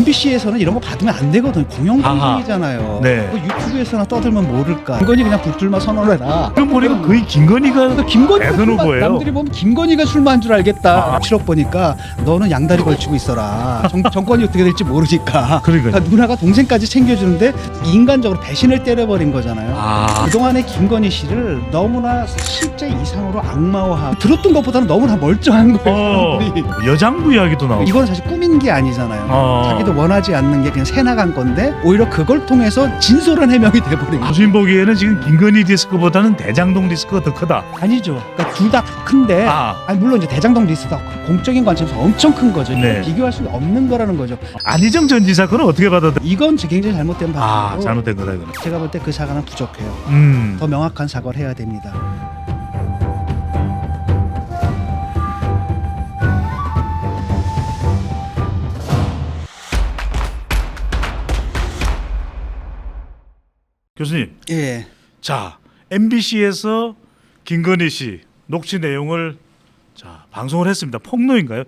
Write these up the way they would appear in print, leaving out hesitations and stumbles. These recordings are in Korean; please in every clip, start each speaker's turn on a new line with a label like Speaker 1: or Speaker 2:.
Speaker 1: MBC에서는 이런 거 받으면 안 되거든. 공영방송이잖아요.
Speaker 2: 네.
Speaker 1: 그 유튜브에서나 떠들면 모를까. 김건희 그냥 북줄만 선언해라.
Speaker 2: 그럼 보니까 거의 김건희가
Speaker 1: 김건희가
Speaker 2: 대선
Speaker 1: 출마,
Speaker 2: 후보예요.
Speaker 1: 남들이 보면 김건희가 출마한 줄 알겠다. 실업 보니까 너는 양다리 걸치고 있어라. 정권이 어떻게 될지 모르니까.
Speaker 2: 그러니까요.
Speaker 1: 그러니까 누나가 동생까지 챙겨주는데 인간적으로 배신을 때려버린 거잖아요. 그동안의 김건희 씨를 너무나 실제 이상으로 악마화하고 들었던 것보다는 너무나 멀쩡한 거예요. 사람들이.
Speaker 2: 여장부 이야기도 나오고.
Speaker 1: 이건 사실 꾸민 게 아니잖아요. 자기도 원하지 않는 게 그냥 새 나간 건데 오히려 그걸 통해서 진솔한 해명이 돼버린 거죠.
Speaker 2: 교수님 보기에는 지금 김건희 리스크보다는 대장동 리스크가 더 크다.
Speaker 1: 아니죠. 그러니까 둘 다 큰데 아니 물론 이제 대장동 리스크가 공적인 관점에서 엄청 큰 거죠.
Speaker 2: 네.
Speaker 1: 비교할 수 없는 거라는 거죠.
Speaker 2: 안희정 전 지사 건은 어떻게 받아들여?
Speaker 1: 이건 굉장히 잘못된 방법이고
Speaker 2: 잘못된 거다 이거는.
Speaker 1: 제가 볼 때 그 사과는 부족해요. 더 명확한 사과를 해야 됩니다.
Speaker 2: 교수님.
Speaker 1: 예.
Speaker 2: 자, MBC에서 김건희 씨 녹취 내용을 자 방송을 했습니다. 폭로인가요?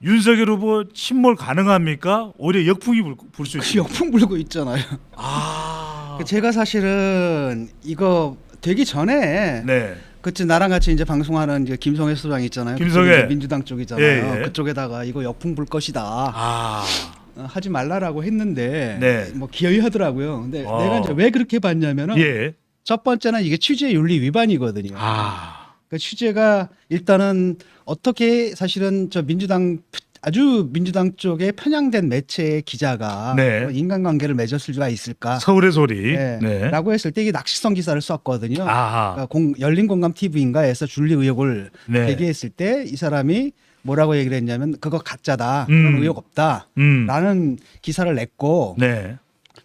Speaker 2: 윤석열 후보 침몰 가능합니까? 오히려 역풍이 불 수
Speaker 1: 그
Speaker 2: 있어요.
Speaker 1: 역풍 불고 있잖아요. 제가 사실은 이거 되기 전에
Speaker 2: 네.
Speaker 1: 그치 나랑 같이 이제 방송하는 이제 김성애 소장 있잖아요.
Speaker 2: 김성애.
Speaker 1: 그쪽이 이제 민주당 쪽이잖아요.
Speaker 2: 예, 예.
Speaker 1: 그쪽에다가 이거 역풍 불 것이다. 하지 말라라고 했는데
Speaker 2: 네.
Speaker 1: 뭐 기어이하더라고요. 근데 내가 이제 왜 그렇게 봤냐면은
Speaker 2: 예.
Speaker 1: 첫 번째는 이게 취재 윤리 위반이거든요. 그 취재가 일단은 어떻게 사실은 저 민주당 쪽에 편향된 매체의 기자가
Speaker 2: 네.
Speaker 1: 인간관계를 맺었을 수가 있을까?
Speaker 2: 서울의 소리.
Speaker 1: 네. 라고 했을 때 이게 낚시성 기사를 썼거든요.
Speaker 2: 아하.
Speaker 1: 그러니까 열린공감 TV인가에서 줄리 의혹을
Speaker 2: 네.
Speaker 1: 제기했을 때 이 사람이 뭐라고 얘기를 했냐면 그거 가짜다. 그런 의혹 없다. 라는 기사를 냈고
Speaker 2: 네.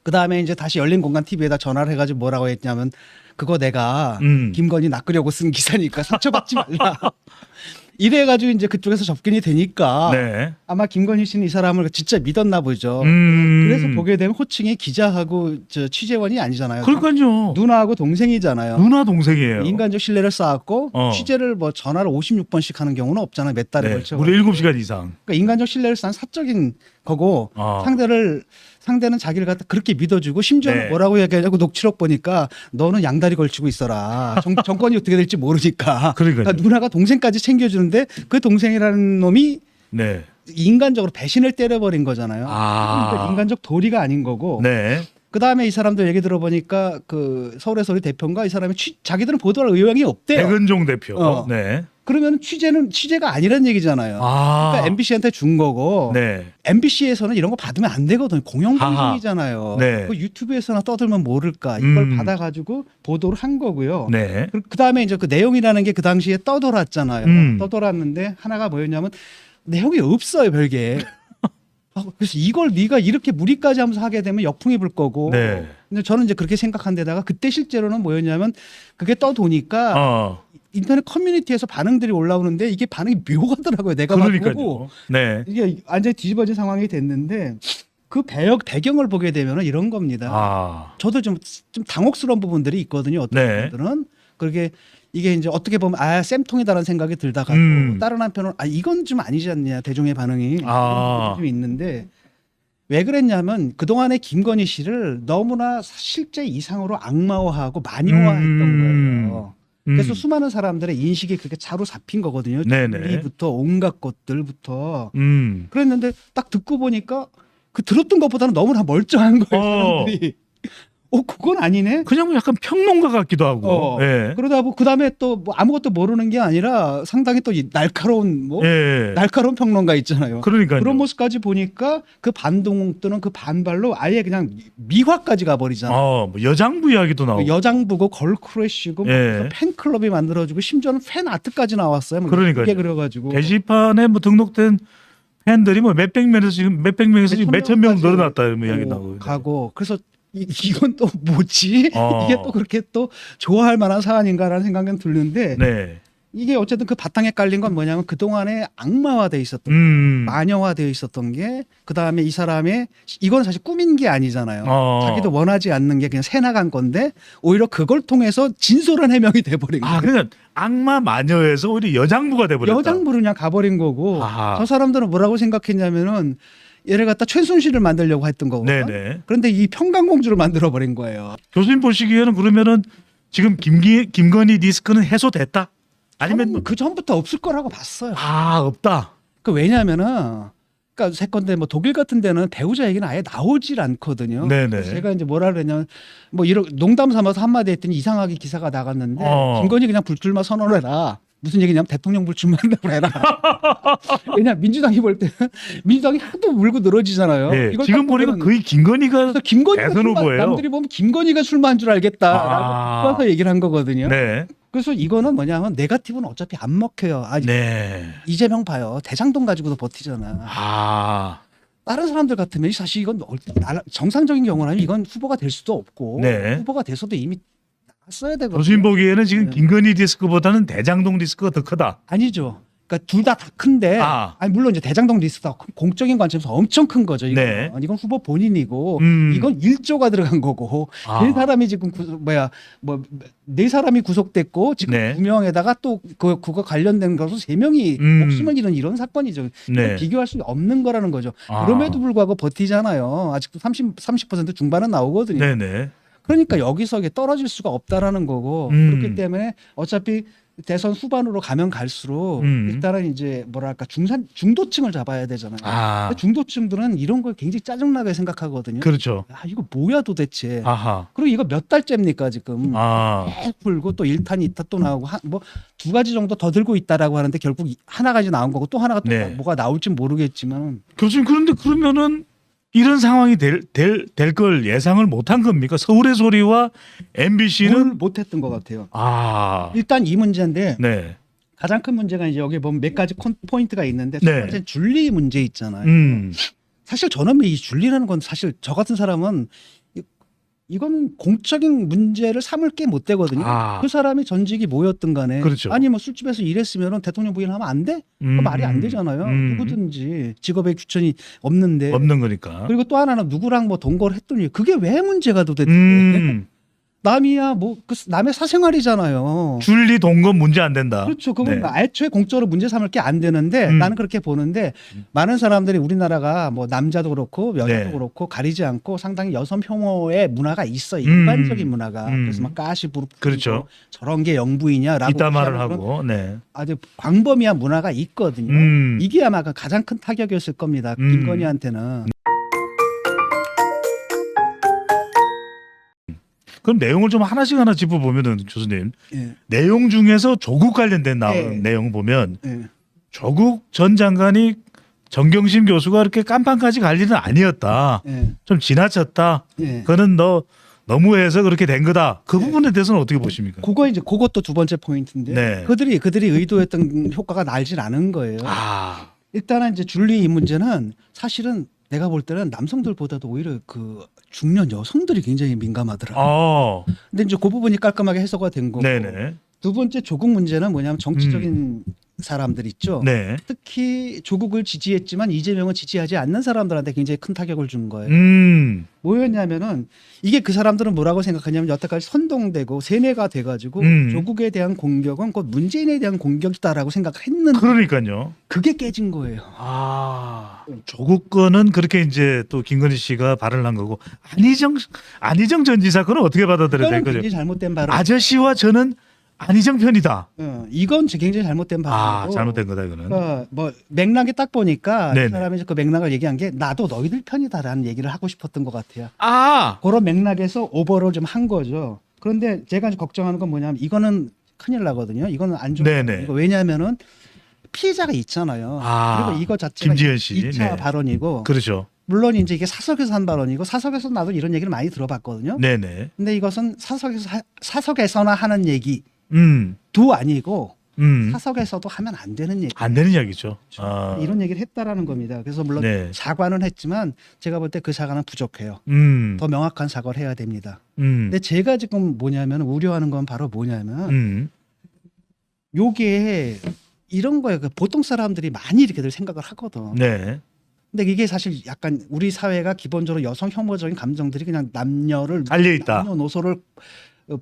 Speaker 1: 그다음에 이제 다시 열린공감 TV에다 전화를 해가지고 뭐라고 했냐면 그거 내가 김건희 낚으려고 쓴 기사니까 상처받지 말라. 이래가지고 이제 그쪽에서 접근이 되니까
Speaker 2: 네.
Speaker 1: 아마 김건희 씨는 이 사람을 진짜 믿었나 보죠. 그래서 보게 되면 호칭이 기자하고 저 취재원이 아니잖아요.
Speaker 2: 그러니까요.
Speaker 1: 누나하고 동생이잖아요.
Speaker 2: 누나 동생이에요.
Speaker 1: 인간적 신뢰를 쌓았고 취재를 뭐 전화를 56번씩 하는 경우는 없잖아요. 몇 달에
Speaker 2: 네.
Speaker 1: 걸쳐.
Speaker 2: 무려 7시간 이상.
Speaker 1: 그러니까 인간적 신뢰를 쌓은 사적인 거고 상대는 자기를 갖다 그렇게 믿어주고 심지어는
Speaker 2: 네.
Speaker 1: 뭐라고 얘기하냐고 녹취록 보니까 너는 양다리 걸치고 있어라. 정권이 어떻게 될지 모르니까.
Speaker 2: 그러니까요.
Speaker 1: 그러니까 누나가 동생까지 챙겨주는데 그 동생이라는 놈이
Speaker 2: 네.
Speaker 1: 인간적으로 배신을 때려버린 거잖아요. 그러니까 인간적 도리가 아닌 거고.
Speaker 2: 네.
Speaker 1: 그 다음에 이 사람도 얘기 들어보니까 그 서울의 소리 대표인가 이 사람이 자기들은 보도할 의향이 없대요.
Speaker 2: 백은종 대표. 네.
Speaker 1: 그러면 취재가 아니란 얘기잖아요. 그러니까 MBC한테 준 거고.
Speaker 2: 네.
Speaker 1: MBC에서는 이런 거 받으면 안 되거든. 공영방송이잖아요.
Speaker 2: 네.
Speaker 1: 그 유튜브에서나 떠들면 모를까. 이걸 받아가지고 보도를 한 거고요.
Speaker 2: 네.
Speaker 1: 그 다음에 이제 그 내용이라는 게 그 당시에 떠돌았잖아요. 떠돌았는데 하나가 뭐였냐면 내용이 없어요, 별게. 그래서 이걸 네가 이렇게 무리까지 하면서 하게 되면 역풍이 불 거고.
Speaker 2: 네.
Speaker 1: 근데 저는 이제 그렇게 생각한 데다가 그때 실제로는 뭐였냐면 그게 떠도니까 인터넷 커뮤니티에서 반응들이 올라오는데 이게 반응이 묘하더라고요. 내가 막 보고
Speaker 2: 네.
Speaker 1: 이게 완전히 뒤집어진 상황이 됐는데 그 배경을 보게 되면 이런 겁니다. 저도 좀 당혹스러운 부분들이 있거든요. 어떤 분들은 그렇게 이게 이제 어떻게 보면 쌤통이다라는 생각이 들다가 다른 한편으로 이건 좀 아니지 않냐 대중의 반응이 좀 있는데 왜 그랬냐면 그동안의 김건희 씨를 너무나 실제 이상으로 악마화하고 만용화했던 거예요. 그래서 수많은 사람들의 인식이 그렇게 차로 잡힌 거거든요. 우리부터 온갖 것들부터 그랬는데 딱 듣고 보니까 그 들었던 것보다는 너무나 멀쩡한 거예요. 사람들이. 그건 아니네.
Speaker 2: 그냥 뭐 약간 평론가 같기도 하고.
Speaker 1: 그러다 그 다음에 또 뭐 아무것도 모르는 게 아니라 상당히 또 날카로운 날카로운 평론가 있잖아요.
Speaker 2: 그러니까요.
Speaker 1: 그런 모습까지 보니까 그 반동 또는 그 반발로 아예 그냥 미화까지 가버리잖아요.
Speaker 2: 뭐 여장부 이야기도 나오고.
Speaker 1: 여장부고 걸크러쉬고 팬클럽이 만들어지고 심지어는 팬 아트까지 나왔어요.
Speaker 2: 그러니까요.
Speaker 1: 그래가지고
Speaker 2: 게시판에 뭐 등록된 팬들이 뭐 몇백 명에서 지금 몇천 명 늘어났다 이런 이야기 나오고.
Speaker 1: 가고 그래서. 이건 또 뭐지? 이게 또 그렇게 또 좋아할 만한 사안인가라는 생각은 드는데 이게 어쨌든 그 바탕에 깔린 건 뭐냐면 그동안에 악마화돼 있었던 마녀화되어 있었던 게 그다음에 이 사람의 이건 사실 꾸민 게 아니잖아요. 자기도 원하지 않는 게 그냥 새 나간 건데 오히려 그걸 통해서 진솔한 해명이 돼버린 거예요.
Speaker 2: 그러니까 악마 마녀에서 오히려 여장부가 돼버렸다.
Speaker 1: 여장부로 그냥 가버린 거고 저 사람들은 뭐라고 생각했냐면은 얘를 갖다 최순실을 만들려고 했던 거거든요.
Speaker 2: 네네.
Speaker 1: 그런데 이 평강공주를 만들어 버린 거예요.
Speaker 2: 교수님 보시기에는 그러면은 지금 김건희 리스크는 해소됐다? 아니면
Speaker 1: 저는 그 전부터 없을 거라고 봤어요.
Speaker 2: 없다.
Speaker 1: 그 왜냐하면은 그러니까 세컨대 뭐 독일 같은 데는 배우자 얘기는 아예 나오질 않거든요.
Speaker 2: 네네.
Speaker 1: 그래서 제가 이제 뭐라 그랬냐면 뭐 이런 농담 삼아서 한마디 했더니 이상하게 기사가 나갔는데 김건희 그냥 불출마 선언해라. 무슨 얘기냐면 대통령 불출마한다고 해라. 왜냐 민주당이 볼 때는 민주당이 하도 물고 늘어지잖아요.
Speaker 2: 네,
Speaker 1: 이걸
Speaker 2: 지금
Speaker 1: 딱
Speaker 2: 보니까
Speaker 1: 보면은
Speaker 2: 거의 김건희가
Speaker 1: 그래서 김건희가
Speaker 2: 대선
Speaker 1: 출마,
Speaker 2: 후보예요.
Speaker 1: 남들이 보면 김건희가 출마한 줄 알겠다라고 써서 얘기를 한 거거든요.
Speaker 2: 네.
Speaker 1: 그래서 이거는 뭐냐면 네거티브는 어차피 안 먹혀요.
Speaker 2: 네.
Speaker 1: 이재명 봐요. 대장동 가지고도 버티잖아. 다른 사람들 같으면 사실 이건 정상적인 경우라면 이건 후보가 될 수도 없고
Speaker 2: 네.
Speaker 1: 후보가 돼서도 이미 나갔어야 되거든요.
Speaker 2: 교수님 보기에는 지금
Speaker 1: 네.
Speaker 2: 김건희 리스크보다는 대장동 리스크가 더 크다.
Speaker 1: 아니죠. 그러니까 둘 다 큰데 아니 물론 이제 대장동 리스크가 공적인 관점에서 엄청 큰 거죠. 이건,
Speaker 2: 네.
Speaker 1: 이건 후보 본인이고 이건 1조가 들어간 거고 네 사람이 지금 네 사람이 구속됐고 지금
Speaker 2: 네.
Speaker 1: 2명에다가 또 그거 관련된 것으로 3명이 목숨을 잃은 이런 사건이죠.
Speaker 2: 네.
Speaker 1: 비교할 수 없는 거라는 거죠. 그럼에도 불구하고 버티잖아요. 아직도 30% 중반은 나오거든요.
Speaker 2: 네네.
Speaker 1: 그러니까 여기서 이게 떨어질 수가 없다라는 거고 그렇기 때문에 어차피 대선 후반으로 가면 갈수록 일단은 이제 뭐랄까 중도층을 잡아야 되잖아요. 근데 중도층들은 이런 걸 굉장히 짜증나게 생각하거든요.
Speaker 2: 그렇죠.
Speaker 1: 이거 뭐야 도대체.
Speaker 2: 아하.
Speaker 1: 그리고 이거 몇 달째입니까 지금. 계속 풀고 또 1탄 2탄 또 나오고 뭐 두 가지 정도 더 들고 있다라고 하는데 결국 하나가 이제 나온 거고 또 하나가 또
Speaker 2: 네.
Speaker 1: 뭐가 나올지 모르겠지만
Speaker 2: 교수님 그런데 그러면은 이런 상황이 될 걸 예상을 못한 겁니까? 서울의 소리와 MBC는
Speaker 1: 못했던 것 같아요.
Speaker 2: 일단
Speaker 1: 이 문제인데
Speaker 2: 네.
Speaker 1: 가장 큰 문제가 이제 여기 보면 몇 가지 포인트가 있는데
Speaker 2: 네.
Speaker 1: 첫 번째는 줄리 문제 있잖아요. 사실 저는 이 줄리라는 건 사실 저 같은 사람은 이건 공적인 문제를 삼을 게 못 되거든요. 그 사람이 전직이 뭐였든 간에
Speaker 2: 그렇죠.
Speaker 1: 아니 뭐 술집에서 일했으면 대통령 부인하면 안 돼? 그 말이 안 되잖아요. 누구든지 직업의 규천이 없는데
Speaker 2: 없는 거니까.
Speaker 1: 그리고 또 하나는 누구랑 뭐 동거를 했더니 그게 왜 문제가 도대체? 남이야 뭐 그 남의 사생활이잖아요.
Speaker 2: 줄리 동건 문제 안 된다.
Speaker 1: 그렇죠. 그건 애초에 공적으로 문제 삼을 게 안 되는데 나는 그렇게 보는데 많은 사람들이 우리나라가 뭐 남자도 그렇고 여자도 그렇고 가리지 않고 상당히 여성 혐오의 문화가 있어. 일반적인 문화가. 그래서 막 가시 부르고
Speaker 2: 그렇죠.
Speaker 1: 저런 게 영부이냐라고
Speaker 2: 이따 말을 하고.
Speaker 1: 아주 광범위한 문화가 있거든요. 이게 아마 가장 큰 타격이었을 겁니다. 김건희한테는.
Speaker 2: 그럼 내용을 좀 하나씩 하나 짚어보면은 교수님 내용 중에서 조국 관련된 내용 보면 조국 전 장관이 정경심 교수가 그렇게 깜빵까지 갈 일은 아니었다. 좀 지나쳤다. 그거는 너무해서 그렇게 된 거다. 그 부분에 대해서는 어떻게 보십니까?
Speaker 1: 그것도 두 번째 포인트인데 그들이 의도했던 효과가 날질 않은 거예요. 일단은 이제 줄리 이 문제는 사실은 내가 볼 때는 남성들보다도 오히려 그 중년 여성들이 굉장히 민감하더라고요. 근데 이제 그 부분이 깔끔하게 해소가 된 거고. 두 번째 조국 문제는 뭐냐면 정치적인 사람들 있죠. 특히 조국을 지지했지만 이재명을 지지하지 않는 사람들한테 굉장히 큰 타격을 준 거예요. 뭐였냐면은 이게 그 사람들은 뭐라고 생각하냐면 여태까지 선동되고 세뇌가 돼가지고 조국에 대한 공격은 곧 문재인에 대한 공격이다라고 생각했는데
Speaker 2: 그러니까요.
Speaker 1: 그게 깨진 거예요.
Speaker 2: 조국 거는 그렇게 이제 또 김건희 씨가 발언을 한 거고 안희정 전 지사 거는 어떻게 받아들여야 될 거죠?
Speaker 1: 굉장히 잘못된 발언.
Speaker 2: 아저씨와 저는 안희정 편이다.
Speaker 1: 이건 굉장히 잘못된 발언이고.
Speaker 2: 잘못된 거다 이거는.
Speaker 1: 뭐 맥락에 딱 보니까 그 사람이 그 맥락을 얘기한 게 나도 너희들 편이다라는 얘기를 하고 싶었던 것 같아요. 그런 맥락에서 오버를 좀 한 거죠. 그런데 제가 걱정하는 건 뭐냐면 이거는 큰일 나거든요. 이거는 안 좋은 거고. 왜냐하면은 피해자가 있잖아요. 그리고 이거 자체가
Speaker 2: 김지현 씨.
Speaker 1: 2차 발언이고.
Speaker 2: 그렇죠.
Speaker 1: 물론 이제 이게 사석에서 한 발언이고 사석에서 나도 이런 얘기를 많이 들어봤거든요. 근데 이것은 사석에서나 하는 얘기. 도 아니고 사석에서도 하면 안 되는 얘기.
Speaker 2: 안 되는 이야기죠.
Speaker 1: 이런 얘기를 했다라는 겁니다. 그래서 물론 사과는 했지만 제가 볼 때 그 사과는 부족해요. 더 명확한 사과를 해야 됩니다. 근데 제가 지금 뭐냐면 우려하는 건 바로 뭐냐면 요게 이런 거예요. 보통 사람들이 많이 이렇게들 생각을 하거든. 근데 이게 사실 약간 우리 사회가 기본적으로 여성 혐오적인 감정들이 그냥 남녀를
Speaker 2: 달려 있다.
Speaker 1: 남녀노소를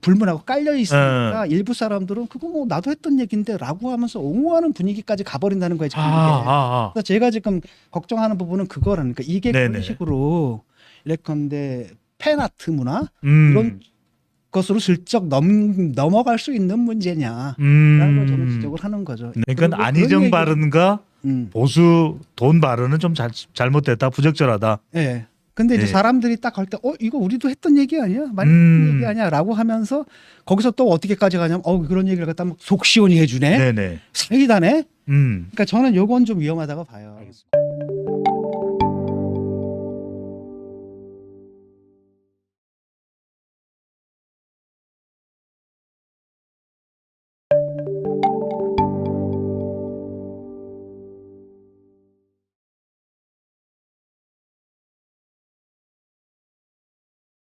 Speaker 1: 불문하고 깔려 있으니까 일부 사람들은 그거 뭐 나도 했던 얘기인데라고 하면서 옹호하는 분위기까지 가버린다는 거예요. 지금 이게. 그래서 제가 지금 걱정하는 부분은 그거라니까 이게
Speaker 2: 네네.
Speaker 1: 그런 식으로 예컨대 팬아트 문화 이런 것으로 슬쩍 넘어갈 수 있는 문제냐라는 걸 저는 지적을 하는 거죠.
Speaker 2: 그러니까
Speaker 1: 그리고
Speaker 2: 안희정
Speaker 1: 그런
Speaker 2: 발언과 보수 돈 발언은 좀 잘못됐다, 부적절하다.
Speaker 1: 예. 근데 이제
Speaker 2: 예.
Speaker 1: 사람들이 딱 할 때, 이거 우리도 했던 얘기 아니야? 많이 했던 얘기 아니야?라고 하면서 거기서 또 어떻게까지 가냐면, 그런 얘기를 갖다 막 속 시원히 해주네.
Speaker 2: 네네.
Speaker 1: 사이다네.
Speaker 2: 음.
Speaker 1: 그러니까 저는 요건 좀 위험하다고 봐요.
Speaker 2: 알겠습니다.